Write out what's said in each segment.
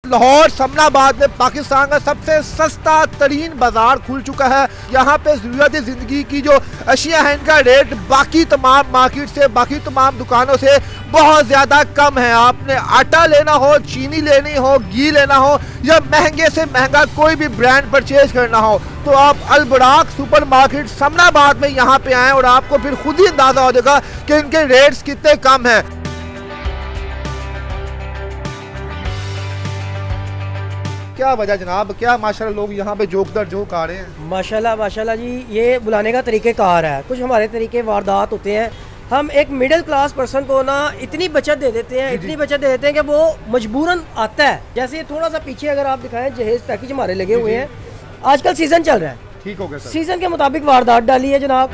लाहौर समनाबाद में पाकिस्तान का सबसे सस्ता तरीन बाजार खुल चुका है। यहाँ पे ज़रूरत ज़िंदगी की जो अशिया है इनका रेट बाकी तमाम मार्केट से, बाकी तमाम दुकानों से बहुत ज़्यादा कम है। आपने आटा लेना हो, चीनी लेनी हो, घी लेना हो या महंगे से महंगा कोई भी ब्रांड परचेज करना हो तो आप अल बुराक सुपर मार्केट समनाबाद में यहाँ पे आएँ और आपको फिर खुद ही अंदाज़ा हो जाएगा कि इनके रेट्स कितने कम हैं। क्या वजह जनाब, क्या माशाल्लाह लोग यहाँ पे जोक दर जोक आ रहे हैं? माशाल्लाह जी, ये बुलाने का तरीक़ेकार है। कुछ हमारे तरीके वारदात होते हैं। हम एक मिडिल क्लास पर्सन को ना इतनी बचत दे देते हैं, इतनी बचत दे देते हैं कि वो मजबूरन आता है। जैसे थोड़ा सा पीछे अगर आप दिखाएं, जहेज पैकेज हमारे लगे हुए हैं। आजकल सीजन चल रहा है, ठीक हो गया सर। सीजन के मुताबिक वारदात डाली है जनाब।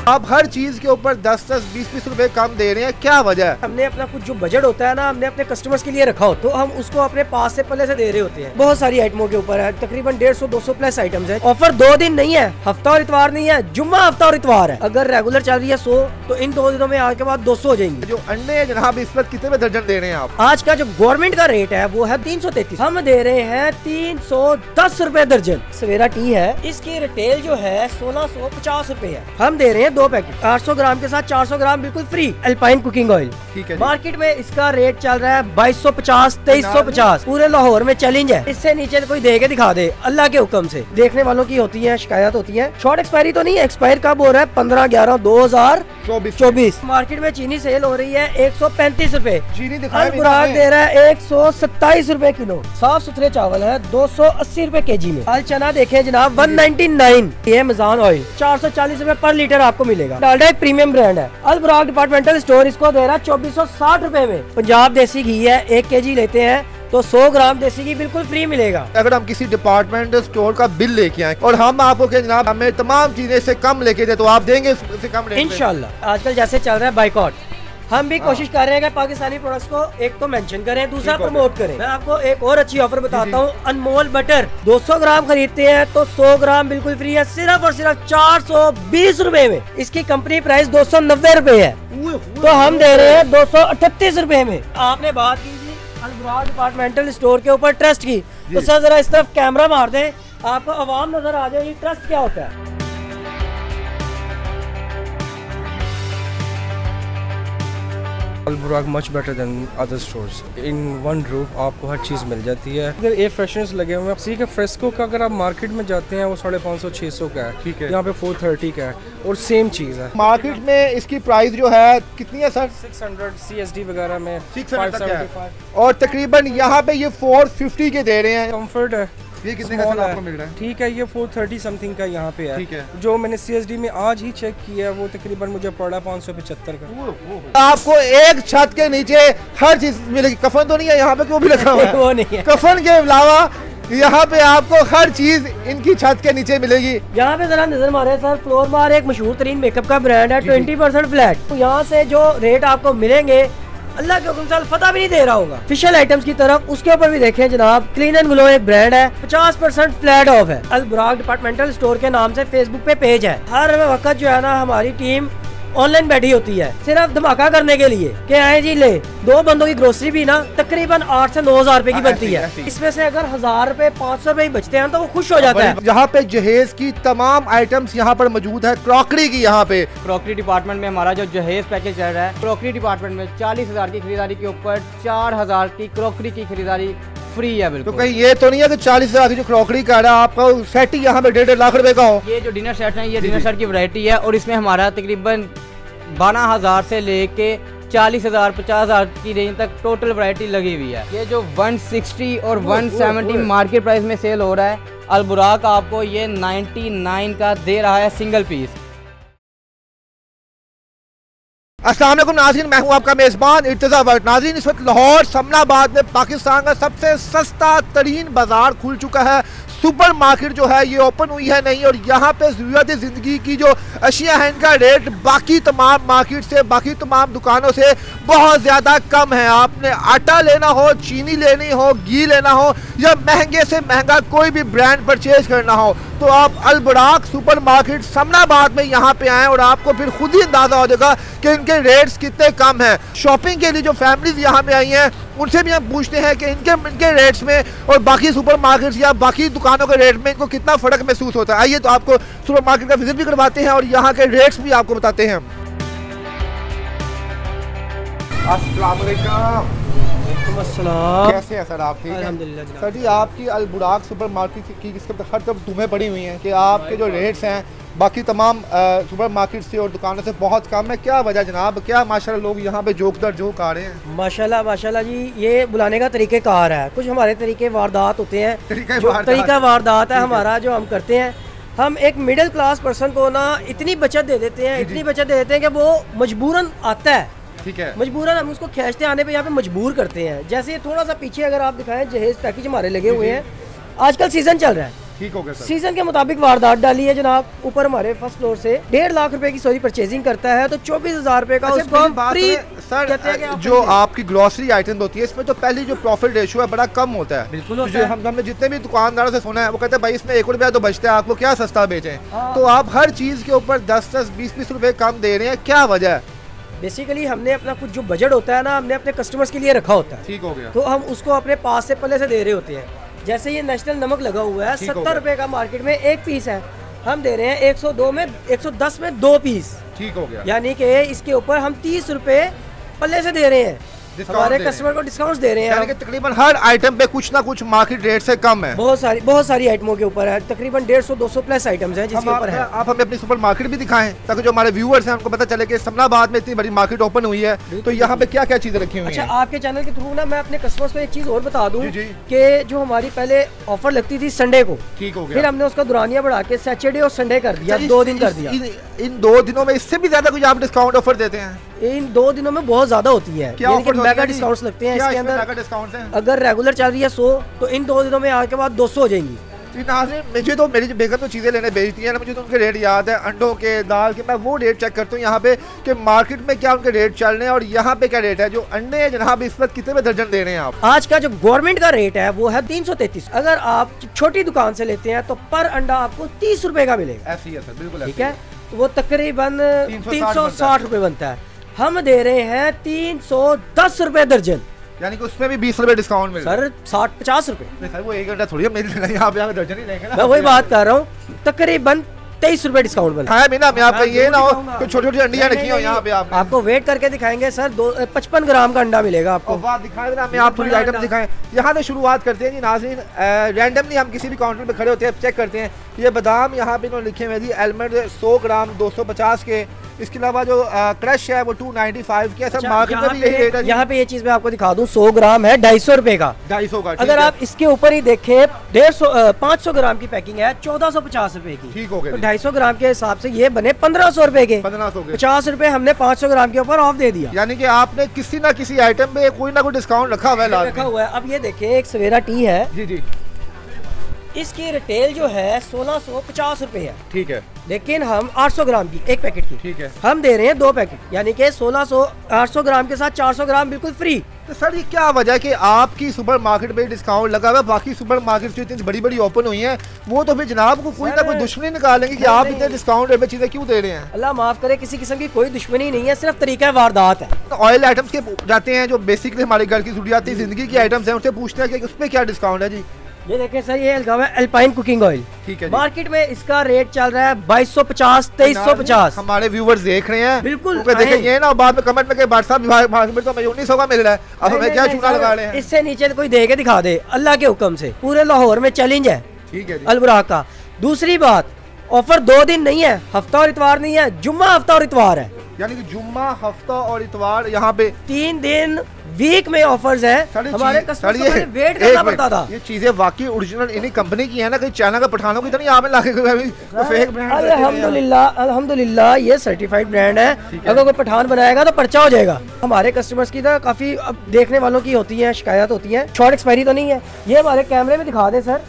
आप हर चीज के ऊपर 10-10, 20-20 रुपए कम दे रहे हैं, क्या वजह है? हमने अपना कुछ जो बजट होता है ना, हमने अपने कस्टमर्स के लिए रखा हो तो हम उसको अपने पास से पहले से दे रहे होते हैं। बहुत सारी आइटमों के ऊपर है, तकरीबन 150-200 प्लस आइटम्स है। ऑफर 2 दिन नहीं है, हफ्ता और इतवार नहीं है, जुम्मा हफ्ता और इतवार है। अगर रेगुलर चल रही है 100 तो इन 2 दिनों में आज के बाद 200 हो जाएंगे। जो अंडे है जनाब इस वक्त कितने में दर्जन दे रहे हैं आप? आज का जो गवर्नमेंट का रेट है वो है 333, हम दे रहे हैं 310 रुपए दर्जन। सवेरा टी है, इसकी रिटेल जो है 1650 रुपए है। हम दे रहे हैं 2 पैकेट 800 ग्राम के साथ 400 ग्राम बिल्कुल फ्री अल्पाइन कुकिंग ऑयल। ठीक है। मार्केट में इसका रेट चल रहा है 2250, 2350। पूरे लाहौर में चैलेंज है, इससे नीचे कोई दे के दिखा दे अल्लाह के हुक्म से। देखने वालों की होती है शिकायत होती है। शॉर्ट एक्सपायरी तो नहीं है, एक्सपायर कब हो रहा है? 15/11/2024। मार्केट में चीनी सेल हो रही है 135 रुपए, चीनी अल बुराक दे रहा है 127 रुपए किलो। साफ सुथरे चावल है 280 रुपए केजी में। अल चना देखें जनाब 199। ये मजान ऑयल 440 रुपए पर लीटर आपको मिलेगा। डालडा एक प्रीमियम ब्रांड है। अल बुराक डिपार्टमेंटल स्टोर इसको दे रहा है 2460 रुपए में। पंजाब देसी घी है, 1 केजी लेते हैं तो 100 ग्राम देसी घी बिल्कुल फ्री मिलेगा। अगर हम किसी डिपार्टमेंटल स्टोर का बिल लेके आए और हम आपको कहें जनाब हमें तमाम चीजें से कम लेके दे तो आप देंगे उससे कम रेट में? इंशाल्लाह। आजकल जैसे चल रहा है बाइकआउट, हम भी कोशिश कर रहे हैं कि पाकिस्तानी प्रोडक्ट्स को एक तो मेंशन करें, दूसरा प्रमोट करें। मैं आपको एक और अच्छी ऑफर बताता हूँ। अनमोल बटर 200 ग्राम खरीदते हैं तो 100 ग्राम बिल्कुल फ्री है, सिर्फ और सिर्फ 420 रुपए में। इसकी कंपनी प्राइस 290 रुपए है तो हम दे रहे हैं 238 रुपए में। आपने बात की थी अल बुराक डिपार्टमेंटल स्टोर के ऊपर ट्रस्ट की, तो सर जरा इस तरफ कैमरा मार दें, आपको आवाम नजर आ जाए ट्रस्ट क्या होता है। अल बुराक much better than other stores. In one roof आपको हर चीज़ मिल जाती है। अगर एयर फ्रेशनर्स लगे हुए हैं, सी के फ्रेस्को का अगर आप मार्केट में जाते हैं वो 550-600 का है, ठीक है, यहाँ पे 430 का है और सेम चीज़ है। मार्केट में इसकी प्राइस जो है कितनी है सर? 600 CSD वगैरह में 575 और तकरीबन यहाँ पे ये 450 के दे रहे हैं। कम्फर्ट है। ये कितने का आपको मिल रहा है? ठीक है, ये 430 समथिंग का यहाँ पे है। ठीक है। जो मैंने CSD में आज ही चेक किया है वो तकरीबन मुझे पड़ा 575 का। आपको एक छत के नीचे हर चीज मिलेगी। कफन तो नहीं है यहाँ पे, क्यों भी रखा हुआ है? वो नहीं है। कफन के अलावा यहाँ पे आपको हर चीज इनकी छत के नीचे मिलेगी। यहाँ पे जरा नजर मारे सर, फ्लोर बार एक मशहूर तरीन मेकअप का ब्रांड है, 20% फ्लैट। तो यहाँ से जो रेट आपको मिलेंगे अल्लाह के हुक्म से फता भी नहीं दे रहा होगा। फेशियल आइटम्स की तरफ उसके ऊपर भी देखें जनाब, क्लीन एंड ग्लो एक ब्रांड है, 50% फ्लैट ऑफ है। अल बुराक डिपार्टमेंटल स्टोर के नाम से फेसबुक पे पेज है। हर वक्त जो है ना हमारी टीम ऑनलाइन बैठी होती है सिर्फ धमाका करने के लिए कि आए जी ले। 2 बंदों की ग्रोसरी भी ना तकरीबन 8 से 9 हजार रुपए की बनती है। इसमें से अगर 1000 रुपए 500 रुपए बचते हैं तो वो खुश हो जाता है। यहाँ पे जहेज की तमाम आइटम्स यहाँ पर मौजूद है। क्रॉकरी की यहाँ पे क्रॉकरी डिपार्टमेंट में हमारा जो जहेज पैकेज चल रहा है, क्रॉकरी डिपार्टमेंट में 40,000 की खरीदारी के ऊपर 4000 की क्रॉकरी की खरीदारी फ्री है। बिल्कुल। तो कहीं ये तो नहीं है कि 40,000 की जो क्रॉकरी का है आपका सेट ही यहाँ पे 1.5 लाख रुपए का हो? ये जो डिनर सेट है, ये डिनर सेट की वैरायटी है और इसमें हमारा तकरीबन 12,000 से लेके 40,000 50,000 की रेंज तक टोटल वैरायटी लगी हुई है। ये जो 160 और 170 मार्केट प्राइस में सेल हो रहा है, अल बुराक आपको ये 99 का दे रहा है सिंगल पीस। अस्सलाम वालेकुम नाज़रीन, मैं हूं आपका मेज़बान इर्तिज़ा भट्ट। नाज़रीन, इस वक्त लाहौर समनाबाद में पाकिस्तान का सबसे सस्ता तरीन बाजार खुल चुका है। सुपर मार्केट जो है ये ओपन हुई है नहीं और यहाँ पे ज़रूरत ज़िंदगी की जो अशिया है इनका रेट बाकी तमाम मार्केट से, बाकी तमाम दुकानों से बहुत ज़्यादा कम है। आपने आटा लेना हो, चीनी लेनी हो, घी लेना हो या महंगे से महंगा कोई भी ब्रांड परचेज करना हो तो आप अल बुराक सुपरमार्केट समनाबाद में यहाँ पे आएँ और आपको फिर खुद ही अंदाजा हो जाएगा कि इनके रेट्स कितने कम हैं। शॉपिंग के लिए जो फैमिलीज यहाँ पे आई हैं उनसे भी हम पूछते हैं कि इनके रेट्स में और बाकी सुपरमार्केट्स या बाकी दुकानों के रेट में इनको कितना फ़र्क महसूस होता है। आइए तो आपको सुपरमार्केट का विजिट भी करवाते हैं और यहाँ के रेट्स भी आपको बताते हैं। अस्सलाम वालेकुम। कैसे हैं सर आप? ठीक है सर जी। आपकी अल बुराक सुपरमार्केट की हर तरफ धूमें पड़ी हुई हैं कि आपके जो रेट्स हैं बाकी तमाम सुपरमार्केट से और दुकानों से बहुत कम है। क्या वजह जनाब? क्या माशाल्लाह लोग यहाँ पे जोक दर जोक आ रहे हैं? माशाल्लाह जी, ये बुलाने का तरीक़ेकार है। कुछ हमारे तरीके वारदात होते हैं, तरीका वारदात है हमारा जो हम करते हैं। हम एक मिडिल क्लास पर्सन को ना इतनी बचत दे देते हैं, इतनी बचत दे देते हैं कि वो मजबूरन आता है। ठीक है, मजबूरन हम उसको खींचते आने पे यहाँ पे मजबूर करते हैं। जैसे थोड़ा सा पीछे अगर आप दिखाएं, जहेज पैकेज हमारे लगे हुए हैं। आजकल सीजन चल रहा है, ठीक हो गया सर। सीजन के मुताबिक वारदात डाली है जनाब। ऊपर हमारे फर्स्ट फ्लोर से 1.5 लाख रुपए की सॉरी परचेजिंग करता है तो 24,000 रुपए का उसको हम फ्री सर। जो आपकी ग्रोसरी आइटम होती है इसमें तो पहली जो प्रॉफिट रेशियो है बड़ा कम होता है। बिल्कुल हमने जितने भी दुकानदारों से सुना है वो कहते हैं भाई इसमें 1 रुपया तो बचता है, आपको क्या सस्ता बेचें। तो आप हर चीज के ऊपर 10-10, 20-20 रुपए कम दे रहे हैं, क्या वजह है? बेसिकली हमने अपना कुछ जो बजट होता है ना, हमने अपने कस्टमर्स के लिए रखा होता है। ठीक हो गया। तो हम उसको अपने पास से पल्ले से दे रहे होते हैं। जैसे ये नेशनल नमक लगा हुआ है 70 रुपए का मार्केट में 1 पीस है, हम दे रहे हैं 110 में 2 पीस। ठीक हो गया। यानी कि इसके ऊपर हम 30 रुपए पल्ले से दे रहे हैं, हमारे कस्टमर को डिस्काउंट दे रहे हैं। यानी कि तकरीबन हर आइटम पे कुछ ना कुछ मार्केट रेट से कम है। बहुत सारी आइटमों के ऊपर है, तकरीबन 150-200 प्लस आइटम्स हैं जिसके ऊपर है। आप हमें अपनी सुपर मार्केट भी दिखाएं ताकि जो हमारे व्यूअर्स हैं उनको पता चले कि समनाबाद में इतनी बड़ी मार्केट ओपन हुई है तो यहाँ पे क्या क्या चीजें रखी हुई हैं। अच्छा, आपके चैनल के थ्रू ना मैं अपने कस्टमर्स को एक चीज और बता दूं कि जो हमारी पहले ऑफर लगती थी संडे को, ठीक हो गया, फिर हमने उसका दुरानिया बढ़ा के सैटरडे और संडे कर दिया, 2 दिन कर दिया। इन 2 दिनों में इससे भी ज्यादा कुछ आप डिस्काउंट ऑफर देते हैं? इन 2 दिनों में बहुत ज्यादा होती है, मेगा डिस्काउंट्स लगते हैं इसके अंदर। डिस्काउंट हैं? अगर रेगुलर चल रही है 100 तो इन 2 दिनों में आगे के बाद 200 हो जाएंगी। मुझे तो मेरी बेगम तो चीज़ें लेने भेजती है ना, मुझे तो उनके रेट याद है, अंडों के, दाल के। मैं वो रेट चेक करता हूँ यहाँ पे कि मार्केट में क्या उनके रेट चल रहे हैं और यहाँ पे क्या रेट है। जो अंडे हैं जनाब इस वक्त कितने में दर्जन दे रहे हैं आप? आज का जो गवर्नमेंट का रेट है वो है 333। अगर आप छोटी दुकान से लेते हैं तो पर अंडा आपको 30 रुपए का मिलेगा। ऐसी है सर, बिल्कुल ठीक है। तो वो तकरीबन 360 रुपए बनता है। हम दे रहे हैं 310 रुपए दर्जन, यानी कि उसमें भी 20 रुपए डिस्काउंट मिल सर 60-50 रुपए। सर वो 1 घंटा थोड़ी यहाँ पे दर्जन ही लेंगे ना। मैं वही बात कर रहा हूँ, तकरीबन 23 रुपए डिस्काउंट मिला है। बिना मैं आपका ये ना हो कि छोटी-छोटी अंडियां रखी हो यहाँ पे। आपको वेट करके दिखाएंगे सर, 55 ग्राम का अंडा मिलेगा आपको। दिखाएं ना, मैं आप थोड़ी आइटम दिखाएं। यहाँ से शुरुआत करते हैं जी नाज़रीन। रैंडमली हम किसी भी काउंटर पे खड़े होते हैं, चेक करते हैं। ये बादाम यहाँ पे इन्होंने लिखे हुए जी एलमंड 100 ग्राम 250 के। इसके अलावा जो क्रश है वो 295 के। सर मार्केट में भी यही रेट है। यहाँ पे ये चीज मैं आपको दिखा दूं, 100 ग्राम है 250 रुपए का। 250 का। अगर आप इसके ऊपर ही देखें 500 ग्राम की पैकिंग है 1450 रुपए की। ठीक हो गया। तो 250 ग्राम के हिसाब से ये बने 1500 रुपए के। 50 रुपए हमने 500 ग्राम के ऊपर ऑफ दे दिया। यानी कि आपने किसी ना किसी आइटम पे कोई ना कोई डिस्काउंट रखा हुआ है। अब ये देखें, एक सवेरा टी है जी जी, इसकी रिटेल जो है 1650 रुपए है। ठीक है। लेकिन हम 800 ग्राम की एक पैकेट की, ठीक है, हम दे रहे हैं 2 पैकेट, यानी कि 800 ग्राम के साथ 400 ग्राम बिल्कुल फ्री। तो सर ये क्या वजह है कि आपकी सुपर मार्केट में डिस्काउंट लगा हुआ है, बाकी सुपर मार्केट जो इतनी बड़ी बड़ी ओपन हुई हैं वो तो फिर जनाब को कोई ना कोई दुश्मनी निकालेंगे कि आप इतने डिस्काउंट रेट में चीजें क्यों दे रहे हैं? अल्लाह माफ करे, किसी किस्म की कोई दुश्मनी नहीं है, सिर्फ तरीका वारदात है। तो ऑयल आइटम्स के जाते हैं जो बेसिकली हमारे घर की जरूरियाती जिंदगी की आइटम्स हैं, उनसे पूछते हैं कि उस पर क्या डिस्काउंट है जी। ये देखें सर, ये अल्पाइन कुकिंग ऑयल, ठीक है, मार्केट में इसका रेट चल रहा है 2250 2350। हमारे व्यूवर्स देख रहे हैं, बिल्कुल देखेंगे ना, बाद में कमेंट में भाई साहब मार्केट में तो 1900 का मिल रहा है, अब हमें क्या चूना लगा रहे हैं? इससे नीचे कोई दे के दिखा दे, अल्लाह के हुक्म से पूरे लाहौर में चैलेंज है। ठीक है, अल बुराक का। दूसरी बात, ऑफर 2 दिन नहीं है, हफ्ता और इतवार नहीं है, जुम्मा हफ्ता और इतवार है। यानी कि जुम्मा हफ्ता और इतवार यहाँ पे 3 दिन वीक में ऑफर्स है। हमारे कस्टमर को वेट करना पड़ता था। ये चीजें वाकई ओरिजिनल इन्हीं कंपनी की है ना, कहीं चाइना का पठानों की तो नहीं आपने लाके फेक ब्रांड? अल्हम्दुलिल्लाह ये सर्टिफाइड ब्रांड है। अगर कोई पठान बनाएगा तो पर्चा हो जाएगा। हमारे कस्टमर्स की तो काफी अब देखने वालों की होती है, शिकायत होती है, शॉर्ट एक्सपायरी तो नहीं है। ये हमारे कैमरे में दिखा दे सर,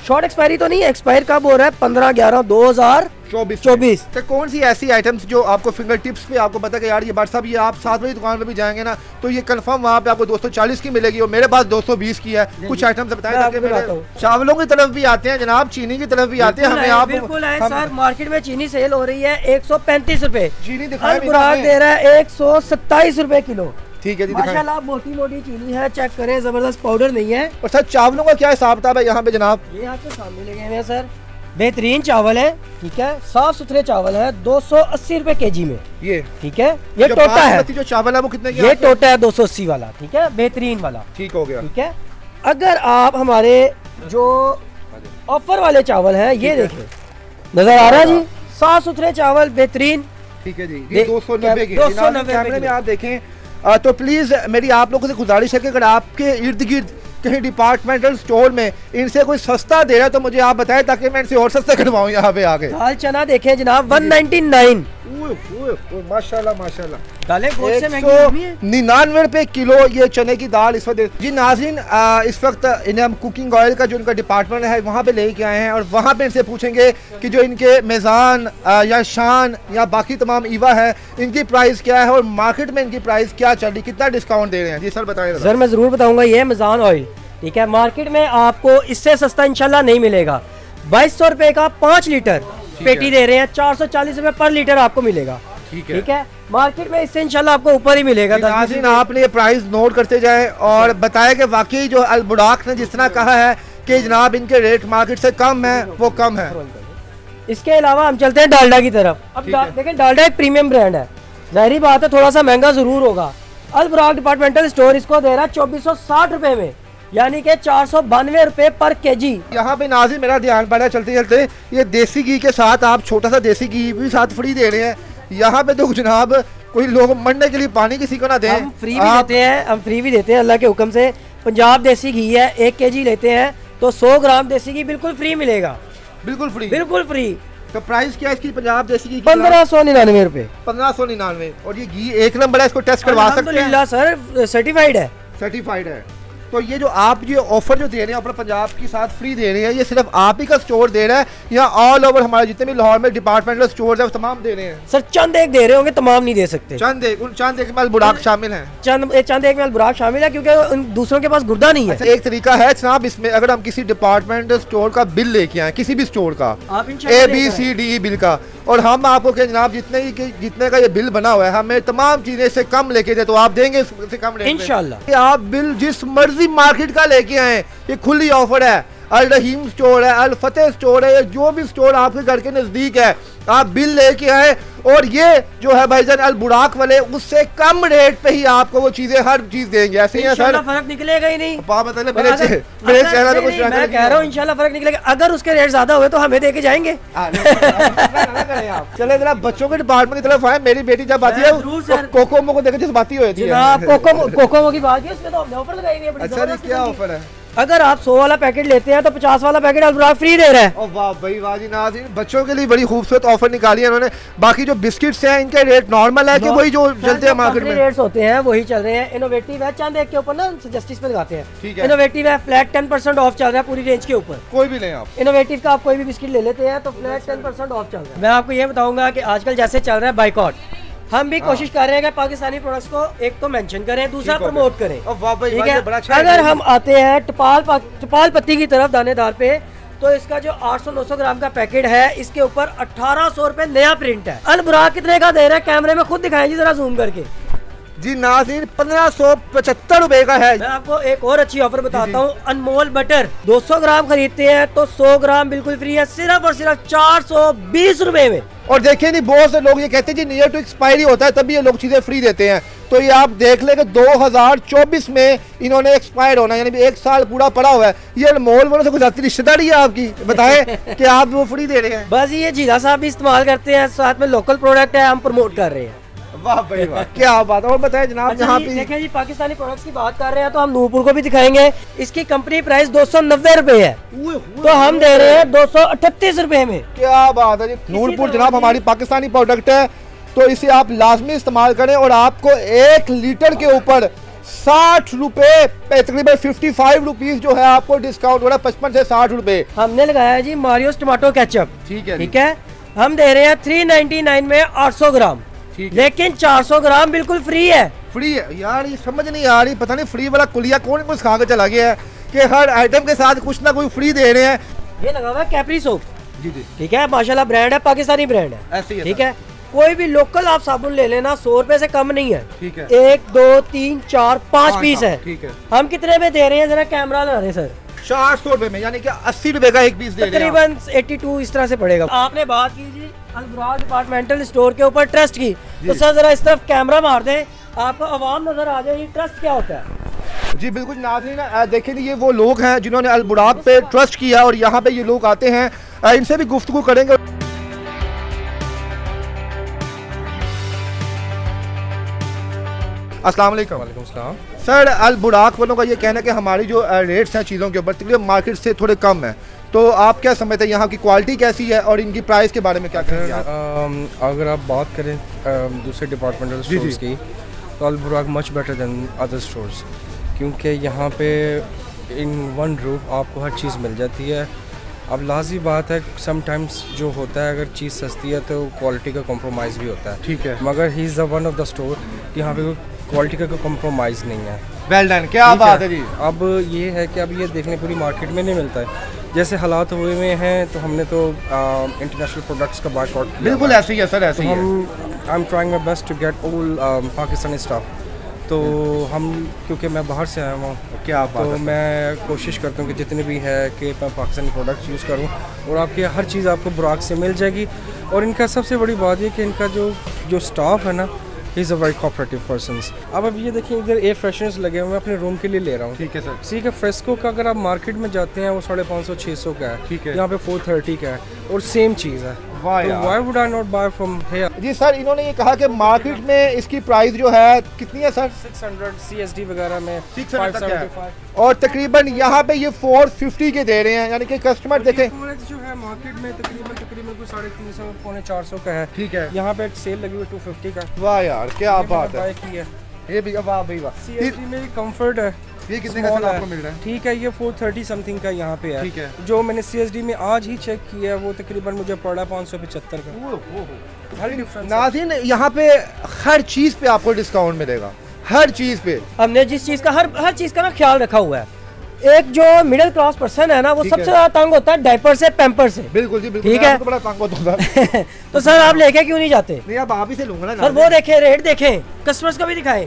शॉर्ट एक्सपायरी तो नहीं है, एक्सपायर कब हो रहा है 15/11/2024। तो कौन सी ऐसी आइटम्स जो आपको फिंगर टिप्स पे आपको पता कि यार ये बात साहब ये आप 7 बजे दुकान पे भी जाएंगे ना तो ये कंफर्म वहाँ पे आपको 240 की मिलेगी और मेरे पास 220 की है। कुछ आइटम्स बताएं ताकि मेरे चावलों की तरफ भी आते हैं जनाब, चीनी की तरफ भी आते हैं हमें। आप बिल्कुल है सर, मार्केट में चीनी सेल हो रही है 135 रुपए, चीनी दे रहा है 127 रुपए किलो। ठीक है जी, माशाल्लाह मोटी मोटी चीनी है, चेक करें, जबरदस्त पाउडर नहीं है। और सर चावलों का क्या हिसाब किताब है यहाँ पे जनाब? ये आपके सामने लगे हुए हैं सर, बेहतरीन चावल है, ठीक है, साफ सुथरे चावल है, 280 रुपए केजी में ये, ठीक है। ये टोटा है, जो चावल है वो कितने की? ये टोटा है 280 वाला, ठीक है, बेहतरीन वाला, ठीक हो गया, ठीक है। अगर आप हमारे जो ऑफर वाले चावल है ये देखें, नजर आ रहा है जी, साफ सुथरे चावल बेहतरीन, ठीक है जी, ये 290 के कैमरे में आप देखें। तो प्लीज मेरी आप लोगों से गुजारिश है कि अगर आपके इर्द गिर्द कहीं डिपार्टमेंटल स्टोर में इनसे कोई सस्ता दे रहा है तो मुझे आप बताएं ताकि मैं इनसे और सस्ता करवाऊं यहाँ पे आके। दाल चना देखें जनाब 199, माशाल्लाह माशाल्लाह, 199 रुपए किलो ये चने की दाल इस वक्त। जी नाज़रीन, इस वक्त इन्हें हम कुकिंग ऑयल का जो इनका डिपार्टमेंट है वहाँ पे लेके आए हैं और वहाँ पे इनसे पूछेंगे कि जो इनके मेज़ान या शान या बाकी तमाम ईवा है इनकी प्राइस क्या है और मार्केट में इनकी प्राइस क्या चल रही, कितना डिस्काउंट दे रहे हैं। जी सर बताएं। सर मैं जरूर बताऊंगा, ये मेज़ान ऑयल, ठीक है, मार्केट में आपको इससे सस्ता इंशाल्लाह नहीं मिलेगा। 2200 रुपए का 5 लीटर पेटी दे रहे हैं, 440 रुपए पर लीटर आपको मिलेगा, ठीक है। मार्केट में इससे इंशाल्लाह आपको ऊपर ही मिलेगा। नाज़रीन आपने ये प्राइस नोट करते जाए और बताया कि वाकई जो अल बुराक ने जिस तरह कहा है कि जनाब इनके रेट मार्केट से कम है वो कम है। इसके अलावा हम चलते हैं डालडा की तरफ। अब देखें डालडा एक प्रीमियम ब्रांड है, जाहिर बात है थोड़ा सा महंगा जरूर होगा। अल बुराक डिपार्टमेंटल स्टोर इसको दे रहा है 2460 रुपए में, यानी कि 492 रुपए पर केजी। यहाँ पे नाज़रीन मेरा ध्यान पड़ा चलते चलते ये देसी घी के साथ आप छोटा सा देसी घी भी साथ फ्री दे रहे हैं। यहाँ पे तो जनाब कोई लोग मरने के लिए पानी किसी को ना दें, हम फ्री भी देते हैं, हम फ्री भी देते हैं अल्लाह के हुक्म से। पंजाब देसी घी है, 1 केजी लेते हैं तो 100 ग्राम देसी घी बिल्कुल फ्री मिलेगा, बिल्कुल फ्री, बिल्कुल फ्री। तो प्राइस क्या है इसकी पंजाब देसी घी? 1599 रुपए, 1599। और ये घी एक नंबर है, इसको टेस्ट करवा सकते हैं सर, सर्टिफाइड है, सर्टिफाइड है। तो ये जो आप ये ऑफर जो दे रहे हैं अपने पंजाब के साथ फ्री दे रहे हैं, ये सिर्फ आप ही का स्टोर दे रहा है या ऑल ओवर हमारे जितने भी लाहौर में डिपार्टमेंटल स्टोर है तमाम दे रहे हैं? सर चंद एक दे रहे होंगे, तमाम नहीं दे सकते। चंद एक में अल बुराक शामिल है, चंद एक में अल बुराक शामिल है क्योंकि उन दूसरों के पास गुर्दा नहीं है। अच्छा, एक तरीका है जनाब इसमें, अगर हम किसी डिपार्टमेंटल स्टोर का बिल लेके आए, किसी भी स्टोर का ABCDE बिल का, और हम आपको कहें जनाब जितने का ये बिल बना हुआ है हमें तमाम चीजें से कम लेके दे, तो आप देंगे इससे कम रेट इंशाल्लाह। आप बिल जिस मर्जी मार्केट का लेके आए, ये खुली ऑफर है। अल रहीम स्टोर है, अल फतेह स्टोर है, जो भी स्टोर आपके घर के नजदीक है आप बिल लेके आए और ये जो है भाईजान अल बुराक वाले उससे कम रेट पे ही आपको वो चीजें हर चीज देंगे। ऐसे ही है सर, फर्क निकलेगा ही नहीं। मतलब मेरे चेहरा पे कुछ मैं कह रहा हूँ इंशाल्लाह फर्क निकलेगा। अगर उसके रेट ज्यादा हुए तो हमें देके जाएंगे। चले जरा बच्चों के डिपार्टमेंट की तरफ आए। मेरी बेटी जब आती है कोकोमो को देखे जज्बाती होती है। कोकोमो की बात है, इसमें तो हमने ऑफर लगाई है। अच्छा क्या ऑफर है? अगर आप 100 वाला पैकेट लेते हैं तो 50 वाला पैकेट अल बुराक फ्री दे रहा है। वाह भाई वाह जी नाज़रीन, बच्चों के लिए बड़ी खूबसूरत ऑफर निकाली है उन्होंने। बाकी जो बिस्किट्स हैं इनके रेट नॉर्मल है कि वही जो चलते हैं मार्केट में रेट्स होते हैं वही चल रहे हैं। इनोवेटिव है, चंद एक के ऊपर ना जस्टिस पे लगाते हैं। इनोवेटिव है, फ्लैट 10% ऑफ चल रहा है पूरी रेंज के ऊपर। कोई भी लें आप इनोवेटिव का, आप कोई भी बिस्किट ले लेते हैं तो फ्लैट 10% ऑफ चल रहा है। मैं आपको ये बताऊंगा कि आजकल जैसे चल रहा है बाइकॉट, हम भी कोशिश कर रहे हैं कि पाकिस्तानी प्रोडक्ट्स को एक तो मेंशन करें, दूसरा प्रमोट करें। ठीक है, अगर हम आते हैं टपाल पत्ती की तरफ दानेदार पे, तो इसका जो 800-900 ग्राम का पैकेट है इसके ऊपर 1800 रुपए नया प्रिंट है। अल बुराक कितने का दे रहा है कैमरे में खुद दिखाएं जी जरा जूम करके। जी नाज़रीन 1575 रुपए का है। मैं आपको एक और अच्छी ऑफर बताता हूँ, अनमोल बटर 200 ग्राम खरीदते हैं तो 100 ग्राम बिल्कुल फ्री है, सिर्फ और सिर्फ 420 रुपए में। और देखिए नहीं बहुत से लोग ये कहते हैं जी नियर टू एक्सपायरी होता है तभी ये लोग चीजें फ्री देते हैं, तो ये आप देख ले कि 2024 में इन्होंने एक्सपायर होना यानी 1 साल पूरा पड़ा हुआ है। ये अनमोल वालों से कुछ जाती रिश्तेदारी है आपकी? बताएं कि आप वो फ्री दे रहे हैं। बस ये जीला साहब भी इस्तेमाल करते हैं, साथ में लोकल प्रोडक्ट है, हम प्रमोट कर रहे हैं। वाह भाई वाह क्या बात है। और बताएं जनाब यहाँ पे देखिए जी पाकिस्तानी प्रोडक्ट्स की बात कर रहे हैं तो हम नूरपुर को भी दिखाएंगे। इसकी कंपनी प्राइस 290 रुपए है तो हम दे रहे हैं 238 रुपए में। क्या बात है जी। नूरपुर जनाब हमारी पाकिस्तानी प्रोडक्ट है तो इसे आप लाजमी इस्तेमाल करें और आपको 1 लीटर के ऊपर 60 रुपए, तकरीबन 55 रुपीज जो है आपको डिस्काउंट हो रहा है, 55 से 60 रुपए। हमने लगाया है जी मारियोस टमाटो केचप। ठीक है, ठीक है, हम दे रहे हैं 399 में 800 ग्राम, लेकिन 400 ग्राम बिल्कुल फ्री है। फ्री है यार, ये समझ नहीं आ रही, पता नहीं फ्री वाला कुलिया कौन कुछ खा के चला गया है कि हर आइटम के साथ कुछ ना कुछ फ्री दे रहे हैं। ये लगा हुआ है कैप्री सोप। जी जी, ठीक है, माशाल्लाह ब्रांड है, पाकिस्तानी ब्रांड है। ऐसे ही है। ठीक है, कोई भी लोकल आप साबुन ले लेना, 100 रुपए से कम नहीं है। ठीक है, 1 2 3 4 5 पीस है। ठीक है, हम कितने में दे रहे हैं, जरा कैमरा लगा रहे सर। 400 रुपए में, यानी कि 80 रुपए का एक पीस दे रहे हैं। तकरीबन 82 इस तरह से पड़ेगा। आपने बात की जी अलबुराक डिपार्टमेंटल स्टोर के ऊपर ट्रस्ट की, तो सर जरा इस तरफ कैमरा मार दें, आपको आवाम नजर आ जाए ट्रस्ट क्या होता है। जी बिल्कुल नाज़रीन, देखिए ये वो लोग हैं जिन्होंने अलबुराक पे ट्रस्ट किया और यहाँ पे ये लोग आते हैं, इनसे भी गुफ्तगू करेंगे। अस्सलाम वालेकुम। वालेकुम सलाम। सर, अलबुराक वालों का ये कहना है कि हमारी जो रेट्स हैं चीज़ों के ऊपर तकरीबन मार्केट से थोड़े कम है, तो आप क्या समझते हैं यहाँ की क्वालिटी कैसी है और इनकी प्राइस के बारे में क्या कहेंगे आप? अगर आप बात करें दूसरे डिपार्टमेंटल स्टोर्स की, तो Alburaq much better than other stores, क्योंकि यहाँ पे इन वन रूफ आपको हर चीज़ मिल जाती है। अब लाजी बात है, समटाइम्स जो होता है अगर चीज़ सस्ती है तो क्वालिटी का कॉम्प्रोमाइज़ भी होता है। ठीक है, मगर he is the one of the store कि यहाँ पे कोई क्वालिटी का कोई कॉम्प्रोमाइज़ नहीं है। वेल डन, क्या बात है जी। अब ये है कि अब ये देखने पूरी मार्केट में नहीं मिलता है, जैसे हालात हुए हुए हैं, तो हमने तो इंटरनेशनल प्रोडक्ट्स का बायकॉट किया। बिल्कुल ऐसे ही है सर, ऐसे ही है। I am trying my best to get all Pakistani staff, तो हम क्योंकि मैं बाहर से आया हूँ, क्या तो मैं कोशिश करता हूँ कि जितने भी है कि मैं पाकिस्तानी प्रोडक्ट्स यूज़ करूँ, और आपकी हर चीज़ आपको बुराक से मिल जाएगी। और इनका सबसे बड़ी बात ये कि इनका जो स्टाफ है ना, he is a very cooperative persons. अब ये देखिए, इधर एयर फ्रेशनर्स लगे हुए, मैं अपने रूम के लिए ले रहा हूँ। ठीक है सर। ठीक है, फ्रेस्को का अगर आप मार्केट में जाते हैं वो 550-600 का है। ठीक है, यहाँ पे 430 का है, और सेम चीज़ है। Why would I not buy from here? जी सर, इन्होंने ये कहा कि मार्केट में इसकी प्राइस जो है कितनी है सर? 600 CSD वगैरह में 575, और तकरीबन यहाँ पे ये 450 के दे रहे हैं, यानी कि कस्टमर देखें जो है मार्केट में तकरीबन कोई 350-450 का है। ठीक है, यहाँ पे सेल लगी हुई 250 का। वाह यार, क्या बात है। ये भी वाह भाई वाह, CSD में कंफर्ट है। ये कितने का आपको मिल रहा है? ठीक है, ये 430 समथिंग का यहाँ पे है। ठीक है, जो मैंने CSD में आज ही चेक किया है वो तकरीबन मुझे पड़ा 575 का। नाज़रीन, यहाँ पे हर चीज़ पे आपको डिस्काउंट मिलेगा, हर चीज़ पे। हमने जिस चीज़ का हर चीज़ का ना ख्याल रखा हुआ है। एक जो मिडिल क्लास पर्सन है ना, वो सबसे ज्यादा तंग होता है डायपर से, पैम्पर से। बिल्कुल जी बिल्कुल, ठीक है, तो बड़ा तंग होता है। तो सर आप लेके क्यों नहीं जाते? नहीं, अब आप ही से लूंगा ना सर। वो देखें, रेट देखें, कस्टमर्स को भी दिखाएं।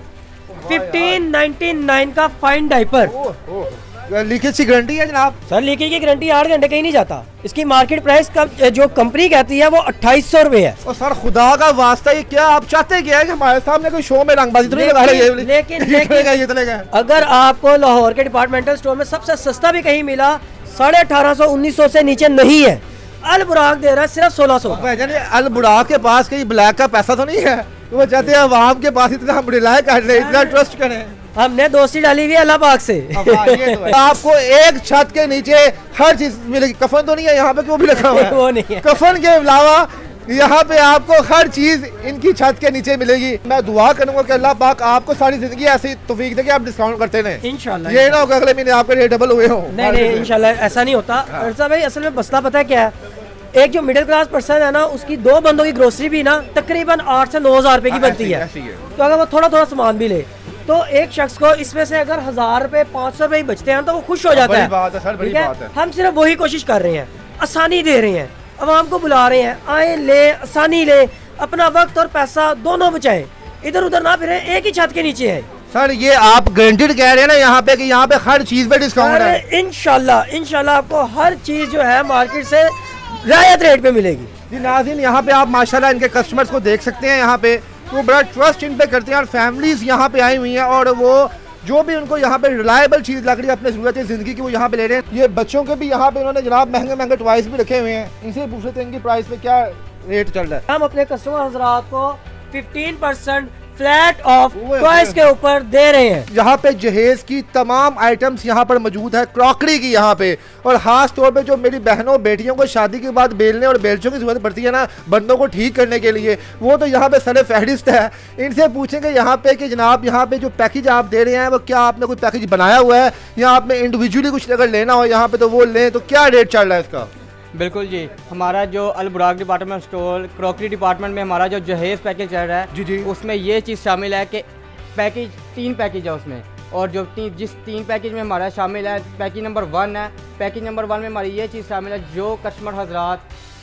1599 का फाइन डायपर। लीकेज की गारंटी है जनाब? सर लीकेज की गारंटी 8 घंटे कहीं नहीं जाता। इसकी मार्केट प्राइस का जो कंपनी कहती है वो 2800 रुपए है। और सर खुदा का वास्ता, ये क्या आप चाहते क्या है कि हमारे सामने कोई शो में रंगबाजी तो नहीं लगा रही है? लेकिन अगर आपको लाहौर के डिपार्टमेंटल स्टोर में सबसे सस्ता भी कहीं मिला, 1850-1900 से नीचे नहीं है। अलबुराक दे रहा है सिर्फ 1600। अलबुराक के पास कहीं ब्लैक का पैसा तो नहीं है, तो वो चाहते हैं अवाम के पास इतना हम रिलाय कर रहे, इतना ट्रस्ट करें। हमने दोस्ती डाली हुई है अल्लाह पाक से। आपको एक छत के नीचे हर चीज मिलेगी। कफन तो नहीं है यहाँ पे, क्यों भी रखा हुआ है? वो नहीं है। कफन के अलावा यहाँ पे आपको हर चीज इनकी छत के नीचे मिलेगी। मैं दुआ करूंगा कि अल्लाह पाक आपको सारी जिंदगी ऐसी तौफीक दे कि आप डिस्काउंट करते रहें इंशाल्लाह। ये ना होगा अगले महीने आपके रेट डबल हुए हो। नहीं इंशाल्लाह ऐसा नहीं होता। अर्जा भाई, असल में मसला पता है क्या है, एक जो मिडिल क्लास पर्सन है ना, उसकी 2 बंदों की ग्रोसरी भी ना तकरीबन 8 से 9000 रुपए की बनती है। तो अगर वो थोड़ा थोड़ा सामान भी ले, तो एक शख्स को इसमें से अगर 1000 रुपए 500 रुपए बचते हैं तो वो खुश हो जाता है। ठीक है, हम सिर्फ वही कोशिश कर रहे हैं, आसानी दे रहे हैं, आवाम को बुला रहे हैं, आए ले, आसानी ले, अपना वक्त और पैसा दोनों बचाएं, इधर उधर ना फिरे, एक ही छत के नीचे है। सर ये आप गारंटेड कह रहे हैं ना यहाँ पे कि यहाँ पे हर चीज पे डिस्काउंट है? इंशाल्लाह आपको हर चीज जो है मार्केट से रियायत रेट पे मिलेगी। जी नाज़रीन, यहाँ पे आप माशाल्लाह इनके कस्टमर्स को देख सकते हैं। यहाँ पे वो बड़ा ट्रस्ट इन पे करते हैं और फैमिलीज यहाँ पे आई हुई हैं, और वो जो भी उनको यहाँ पे रिलायबल चीज़ लग रही है अपने ज़रूरत ज़िंदगी की, वो यहाँ पे ले रहे हैं। ये बच्चों के भी यहाँ पे उन्होंने जनाब महंगे महंगे टॉयज भी रखे हुए हैं। इनसे पूछ लेते हैं इनकी प्राइस पे क्या रेट चल रहा है। हम अपने कस्टमर हजरात को 15% फ्लैट ऑफ चॉइस के ऊपर दे रहे हैं। यहाँ पे जहेज की तमाम आइटम्स यहाँ पर मौजूद है, क्रॉकरी की यहाँ पे, और खास तौर पे जो मेरी बहनों बेटियों को शादी के बाद बेलने और बेलचों की जरूरत पड़ती है ना बंदों को ठीक करने के लिए, वो तो यहाँ पे सरे फहरिस्त है। इनसे पूछेंगे यहाँ पे कि जनाब यहाँ पे जो पैकेज आप दे रहे हैं वो क्या आपने कोई पैकेज बनाया हुआ है या आपने इंडिविजुअली कुछ अगर लेना हो यहाँ पे तो वो लें, तो क्या रेट चल रहा है इसका? बिल्कुल जी, हमारा जो अल बुराक डिपार्टमेंट स्टोर क्रॉकरी डिपार्टमेंट में हमारा जो जहेज पैकेज चल रहा है जी, उसमें ये चीज़ शामिल है कि पैकेज 3 पैकेज है उसमें, और जो जिस 3 पैकेज में हमारा शामिल है, पैकेज नंबर 1 है। पैकेज नंबर 1 में हमारी ये चीज़ शामिल है, जो कस्टमर हजरात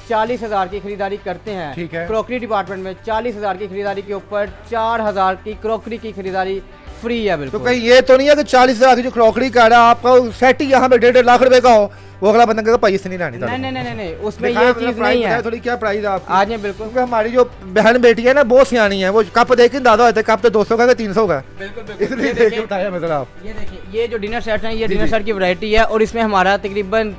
40,000 की खरीदारी करते हैं क्रॉकरी डिपार्टमेंट में, 40,000 की खरीदारी के ऊपर 4,000 की क्रॉकरी की खरीदारी फ्री है। बिल्कुल। तो कहीं ये तो नहीं है कि 40,000 की जो क्रॉकरी का है आपका सेट ही यहाँ पे 1.5 लाख रुपए का हो, वो अगला बंदा कहेगा भाई से नहीं लानी। नहीं, उसमें ये चीज नहीं है। थोड़ी क्या प्राइस है आपकी? आज बिल्कुल, क्योंकि हमारी जो बहन बेटी है ना बहुत सियानी है, वो कप देख के दादा होते कप तो 200 का 300 का। इसलिए बताया मतलब आप ये देखिए, ये जो डिनर सेट है ये डिनर सेट की वैरायटी है, और इसमें हमारा तकरीबन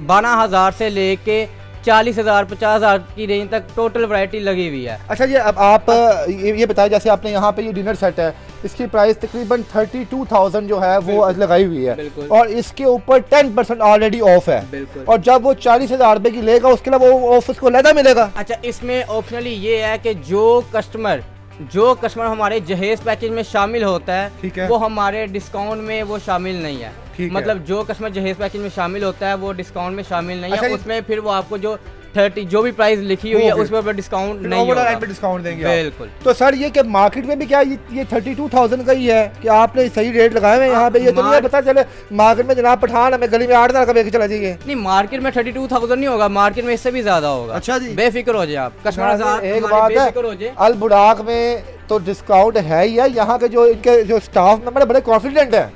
12,000 से लेके 40,000 50,000 की रेंज तक टोटल वैरायटी लगी हुई है। अच्छा जी, अब आप ये बताएं, जैसे आपने यहाँ पे ये डिनर सेट है, इसकी प्राइस तकरीबन 32,000 जो है वो लगाई हुई है, और इसके ऊपर 10% ऑलरेडी ऑफ है, और जब वो 40,000 रुपए की लेगा उसके अलावा वो ऑफ उसको लहदा मिलेगा। अच्छा, इसमें ऑप्शनली ये है कि जो कस्टमर हमारे जहेज पैकेज में शामिल होता है वो हमारे डिस्काउंट में वो शामिल नहीं है। मतलब जो कस्टमर जहेज पैकेज में शामिल होता है वो डिस्काउंट में शामिल नहीं है। उसमें फिर वो आपको जो 30 जो भी प्राइस लिखी हुई है उसमें डिस्काउंट नहीं होगा, डिस्काउंट देंगे। बिल्कुल। तो सर ये कि मार्केट में भी क्या ये 32,000 का ही है कि आपने सही रेट लगाए हुए यहाँ पे? ये तो नहीं पता चले मार्केट में जनाब पठान हमें गली में 8,000 का लेके चला जाइए। नहीं, मार्केट में 32,000 नहीं होगा, मार्केट में इससे भी ज्यादा होगा। अच्छा जी, बेफिक्र हो जाए आप कस्टमर। एक बात है, अल बुराक में तो डिस्काउंट है ही है, यहाँ के जो इनके जो स्टाफ मेंबर बड़े कॉन्फिडेंट है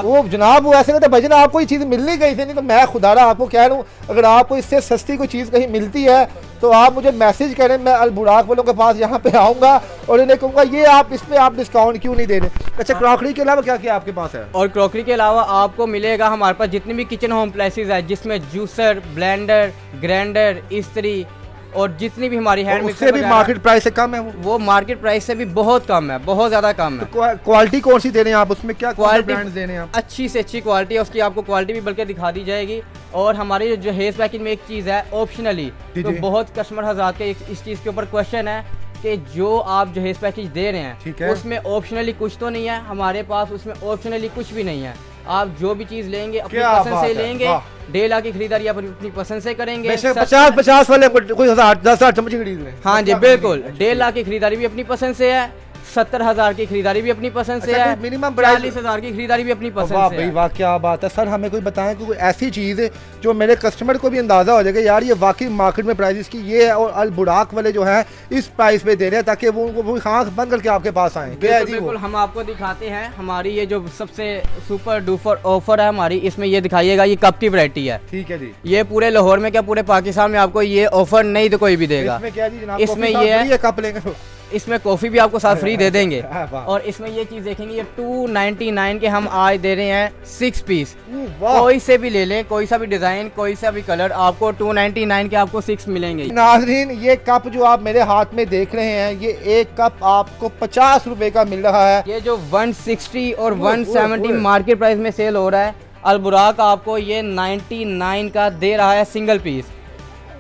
वो जनाब वो ऐसे कहते भाई जनाब आपको ये चीज़ मिलनी कहीं से नहीं, तो मैं खुदारा आपको कह रहा हूँ अगर आपको इससे सस्ती कोई चीज़ कहीं मिलती है तो आप मुझे मैसेज करें, मैं अल बुराक वालों के पास यहाँ पे आऊँगा और इन्हें कहूँगा ये आप इसमें आप डिस्काउंट क्यों नहीं दे रहे। अच्छा, क्रॉकरी के अलावा क्या क्या आपके पास है? और क्रॉकरी के अलावा आपको मिलेगा हमारे पास जितनी भी किचन होम अप्लायंसेस है, जिसमें जूसर, ब्लेंडर, ग्राइंडर, इस्त्री और जितनी भी हमारी हैंड मिक्सर भी मार्केट प्राइस से कम है। वो मार्केट प्राइस से भी बहुत कम है, बहुत ज्यादा कम है। तो क्वालिटी कौन सी दे रहे हैं आप? उसमें क्या क्वालिटी ब्रांड्स दे रहे हैं आप? अच्छी से अच्छी क्वालिटी है उसकी, आपको क्वालिटी भी बल्कि दिखा दी जाएगी। और हमारे जो जहेज पैकेज में एक चीज़ है ऑप्शनली, तो बहुत कस्टमर हज़रात के इस चीज़ के ऊपर क्वेश्चन है कि जो आप जहेज पैकेज दे रहे हैं उसमें ऑप्शनली कुछ तो नहीं है, हमारे पास उसमें ऑप्शनली कुछ भी नहीं है। आप जो भी चीज लेंगे अपनी पसंद से लेंगे, 1.5 लाख की खरीदारी आप अपनी पसंद से करेंगे। 50 वाले कोई 10,000 चम्मच खरीद ले। हाँ जी बिल्कुल, 1.5 लाख की खरीदारी भी अपनी पसंद से है, 70,000 की खरीदारी भी अपनी पसंद से है, मिनिमम 40,000 की खरीदारी भी अपनी पसंद से है। वाह क्या बात है सर, हमें कोई बताएं कि कोई ऐसी चीज़ है जो मेरे कस्टमर को भी अंदाजा हो जाएगा यार ये वाकई मार्केट में प्राइस इसकी ये है और अल बुराक वाले जो है इस प्राइस पे दे रहे हैं ताकि वो उनको आँख बंद करके आपके पास आए। बिल्कुल, हम आपको दिखाते हैं हमारी ये जो सबसे सुपर डुपर ऑफर है हमारी, इसमें ये दिखाइएगा, ये कप की वैरायटी है। ठीक है जी, ये पूरे लाहौर में क्या पूरे पाकिस्तान में आपको ये ऑफर नहीं तो कोई भी देगा। इसमें क्या जी जनाब? इसमें ये है कप लेंगे तो इसमें कॉफी भी आपको साथ फ्री दे देंगे। और इसमें ये चीज देखेंगे, ये 299 के हम आज दे रहे हैं 6 पीस। कोई से भी ले लें, कोई सा भी डिजाइन, कोई सा भी कलर, आपको 299 के आपको 6 मिलेंगे। नाज़रीन, ये कप जो आप मेरे हाथ में देख रहे हैं, ये एक कप आपको 50 रुपए का मिल रहा है। ये जो 160 और 170 मार्केट प्राइस में सेल हो रहा है, अल बुराक आपको ये 99 का दे रहा है सिंगल पीस।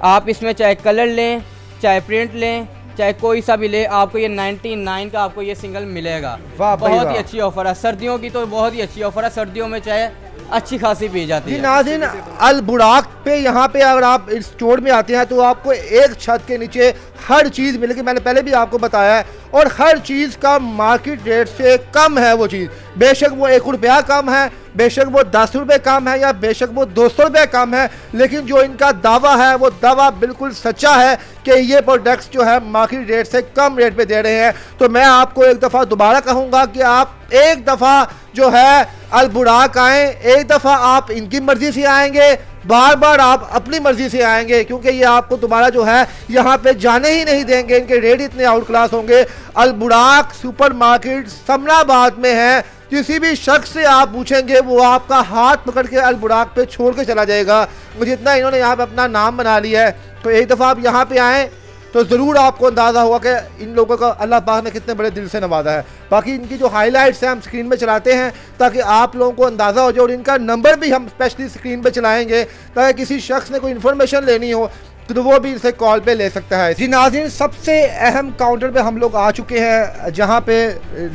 आप इसमें चाहे कलर लें, चाहे प्रिंट लें, चाहे कोई सा भी ले, आपको ये 99 का आपको ये सिंगल मिलेगा। बहुत ही अच्छी ऑफर है, सर्दियों की तो बहुत ही अच्छी ऑफर है, सर्दियों में चाहे अच्छी खासी पी जाती है। नाज़रीन, अल बुराक पे यहाँ पे अगर आप इस स्टोर में आते हैं तो आपको एक छत के नीचे हर चीज़ मिलेगी, मैंने पहले भी आपको बताया है, और हर चीज़ का मार्केट रेट से कम है वो चीज़। बेशक वो 1 रुपया कम है, बेशक वो 10 रुपये कम है, या बेशक वो 200 रुपये कम है, लेकिन जो इनका दावा है वो दावा बिल्कुल सच्चा है कि ये प्रोडक्ट्स जो है मार्केट रेट से कम रेट पे दे रहे हैं। तो मैं आपको एक दफ़ा दोबारा कहूँगा कि आप एक दफ़ा जो है अल बुराक आएँ, एक दफ़ा आप इनकी मर्ज़ी से आएंगे, बार बार आप अपनी मर्जी से आएंगे, क्योंकि ये आपको दोबारा जो है यहाँ पे जाने ही नहीं देंगे, इनके रेट इतने आउट क्लास होंगे। अल बुराक सुपर मार्केट समनाबाद में है, किसी भी शख्स से आप पूछेंगे वो आपका हाथ पकड़ के अल बुराक पे छोड़ के चला जाएगा। मुझे इतना इन्होंने यहाँ पे अपना नाम बना लिया है। तो एक दफ़ा आप यहाँ पे आएँ, तो ज़रूर आपको अंदाज़ा होगा कि इन लोगों का अल्लाह पाक ने कितने बड़े दिल से नवाजा है। बाकी इनकी जो हाईलाइट्स हैं हम स्क्रीन पे चलाते हैं ताकि आप लोगों को अंदाज़ा हो जाए, और इनका नंबर भी हम स्पेशली स्क्रीन पे चलाएंगे ताकि किसी शख्स ने कोई इन्फॉर्मेशन लेनी हो तो वो भी इसे कॉल पे ले सकता है। जी नाज़रीन, सबसे अहम काउंटर पे हम लोग आ चुके हैं जहाँ पे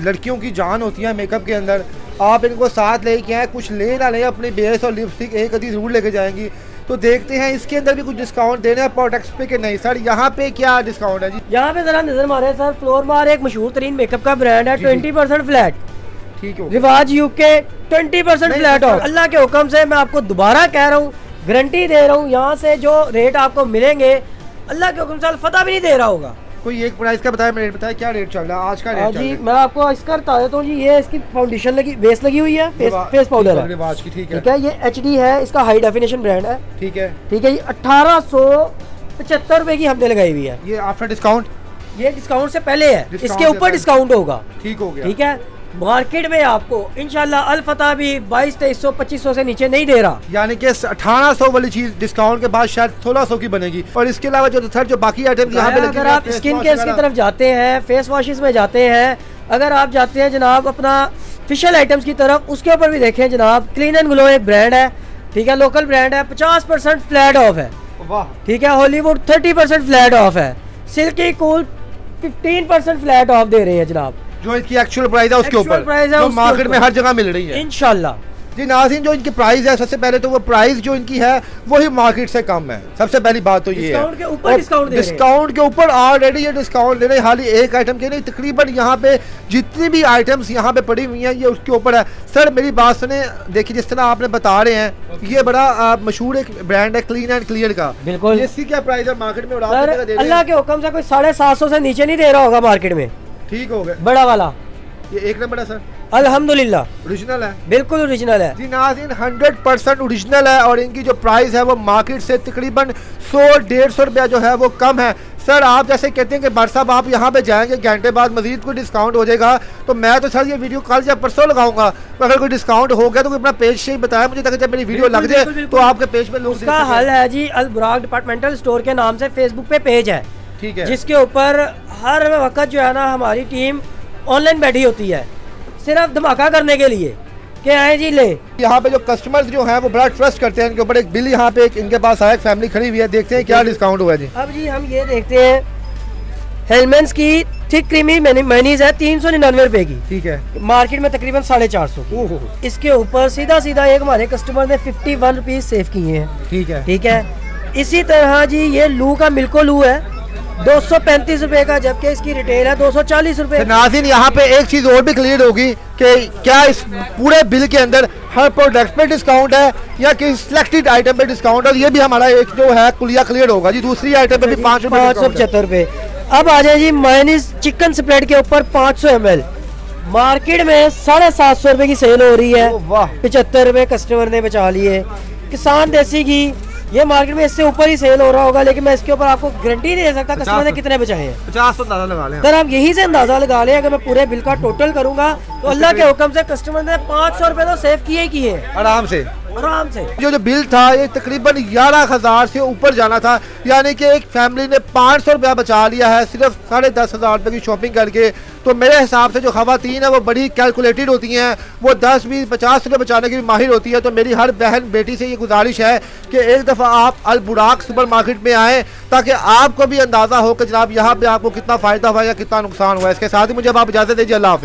लड़कियों की जान होती है मेकअप के अंदर। आप इनको साथ लेके आए, कुछ ले ना ले, अपनी बेस और लिपस्टिक एक आधी ज़रूर लेके जाएंगी। तो देखते हैं इसके अंदर भी कुछ डिस्काउंट देने हैं प्रोडक्ट्स पे कि नहीं। सर यहाँ पे क्या डिस्काउंट है जी? यहाँ पे जरा नजर मारे सर, फ्लोरमार एक मशहूर तरीन मेकअप का ब्रांड है, 20% फ्लैट। ठीक है, रिवाज यूके 20% फ्लैट ऑफ। अल्लाह के हुक्म से मैं आपको दोबारा कह रहा हूँ, गारंटी दे रहा हूँ, यहाँ से जो रेट आपको मिलेंगे अल्लाह के हुक्म से पता भी नहीं दे रहा होगा। कोई एक प्राइस का बताया, रेट बताया, क्या रेट चल रहा है आज का? रेट जी मैं आपको इसका बता देता हूँ जी। ये इसकी फाउंडेशन लगी, बेस लगी हुई है, फेस पाउडर है, रिवाज की। ठीक है, ये HD है, इसका हाई डेफिनेशन ब्रांड है। ठीक है, ठीक है, ये 1875 रुपए की हमने लगाई हुई है। ये आफ्टर डिस्काउंट? ये डिस्काउंट से पहले है, इसके ऊपर डिस्काउंट होगा। ठीक हो गया। ठीक है, मार्केट में आपको इंशाल्लाह अल फतह भी 2200, 2300 से नीचे नहीं दे रहा, यानी कि 1800 वाली चीज डिस्काउंट के बाद शायद 1600 की बनेगी। और इसके अलावा जो सर जो बाकी आइटम यहाँ पे अगर आप स्किन केयर की तरफ जाते हैं, फेस वॉशेस में जाते हैं, अगर आप जाते हैं जनाब अपना फेशियल आइटम्स की तरफ, उसके ऊपर भी देखें जनाब, क्लीन एंड ग्लो एक ब्रांड है। ठीक है, लोकल ब्रांड है, 50% फ्लैट ऑफ है। वाह। ठीक है, हॉलीवुड 30% फ्लैट ऑफ है, सिल्की कूल 15% फ्लैट ऑफ दे रहे हैं जनाब। जो इसकी एक्चुअल प्राइस है उसके ऊपर, जो मार्केट में हर जगह मिल रही है इंशाल्लाह। जी नाज़रीन, जो इनकी प्राइस है, सबसे पहले तो वो प्राइस जो इनकी है वही मार्केट से कम है। सबसे पहली बात तो ये है, डिस्काउंट के ऊपर ऑलरेडी ये डिस्काउंट दे रहे हैं। हाली एक आइटम के नहीं, तकरीबन यहाँ पे जितनी भी आइटम्स यहाँ पे पड़ी हुई हैं ये उसके ऊपर है। सर मेरी बात सुने, देखिए जिस तरह आपने बता रहे हैं, ये बड़ा मशहूर एक ब्रांड है क्लीन एंड क्लियर का। बिल्कुल, इसकी क्या प्राइस है मार्केट में? अल्लाह के हुक्म से कोई 750 से नीचे नहीं दे रहा होगा मार्केट में। ठीक हो गया, बड़ा वाला ये एक नंबर है सर, अल्हम्दुलिल्लाह, ओरिजिनल है, बिल्कुल ओरिजिनल है। जी नाज़रीन, 100% ओरिजिनल है और इनकी जो प्राइस है वो मार्केट से तकरीबन 100-150 रुपया जो है वो कम है। सर आप जैसे कहते हैं कि भाई साहब आप यहाँ पे जाएंगे, घंटे बाद मजीद कोई डिस्काउंट हो जाएगा, तो मैं तो सर ये वीडियो कल या परसों लगाऊंगा। तो अगर कोई डिस्काउंट हो गया तो कोई अपना पेज से ही बताया मुझे, ताकि जब मेरी वीडियो लग जाए तो आपके पेज पे लोग उसका हल है जी। अल बुराक डिपार्टमेंटल स्टोर के नाम से फेसबुक पे पेज है, ठीक है, जिसके ऊपर हर वक्त जो है ना हमारी टीम ऑनलाइन बैठी होती है, सिर्फ धमाका करने के लिए कि आए जी ले। यहाँ पे जो कस्टमर्स जो हैं वो बड़ा ट्रस्ट करते हैं इनके ऊपर। एक बिल यहाँ पे एक इनके पास आया, फैमिली खड़ी हुई है, देखते हैं क्या डिस्काउंट हुआ है जी। अब जी हम ये देखते हैं, हेलमेंस की थिक क्रीमी मेनीज है 399 रुपए की। ठीक है, मार्केट में तकरीबन 450। इसके ऊपर सीधा सीधा एक हमारे कस्टमर ने 51 रुपीज सेव किए हैं। ठीक है, ठीक है, इसी तरह जी ये लू का मिल्को लू है 235 रुपए का, जबकि इसकी रिटेल है 240 रुपए। नाज़रीन यहाँ पे एक चीज और भी क्लियर होगी कि क्या इस पूरे बिल के अंदर हर प्रोडक्ट पे डिस्काउंट है या कि सिलेक्टेड आइटम पे डिस्काउंट है, ये भी हमारा एक जो है कुलिया क्लियर होगा जी। दूसरी आइटम पे भी 575 रुपए। अब आ जाए जी मायोनीज चिकन स्प्रेड के ऊपर 500 ml, मार्केट में 750 रुपए की सेल हो रही है, 75 रुपए कस्टमर ने बचा लिए। किसान देसी घी ये मार्केट में इससे ऊपर ही सेल हो रहा होगा, लेकिन मैं इसके ऊपर आपको गारंटी नहीं दे सकता कस्टमर ने कितने बचाए हैं। 50 अंदाजा लगा लें सर, आप यही से अंदाजा लगा लें। अगर मैं पूरे बिल का टोटल करूंगा तो अल्लाह के हुक्म से कस्टमर ने 500 रुपए तो सेव किए ही किए आराम से। जो बिल था ये तकरीबन 11,000 से ऊपर जाना था, यानी कि एक फैमिली ने 500 रुपया बचा लिया है सिर्फ 10,500 रुपये की शॉपिंग करके। तो मेरे हिसाब से जो खवातीन है वो बड़ी कैलकुलेटेड होती हैं, वो 10, 20, 50 रुपये बचाने की भी माहिर होती है। तो मेरी हर बहन बेटी से ये गुजारिश है कि एक दफ़ा आप अल बुराक सुपर मार्केट में आएँ ताकि आपको भी अंदाज़ा हो कि जनाब यहाँ पे आपको कितना फ़ायदा हुआ या कितना नुकसान हुआ। इसके साथ ही मुझे आप इजाज़त दीजिए, अल्लाह हाफ़िज़।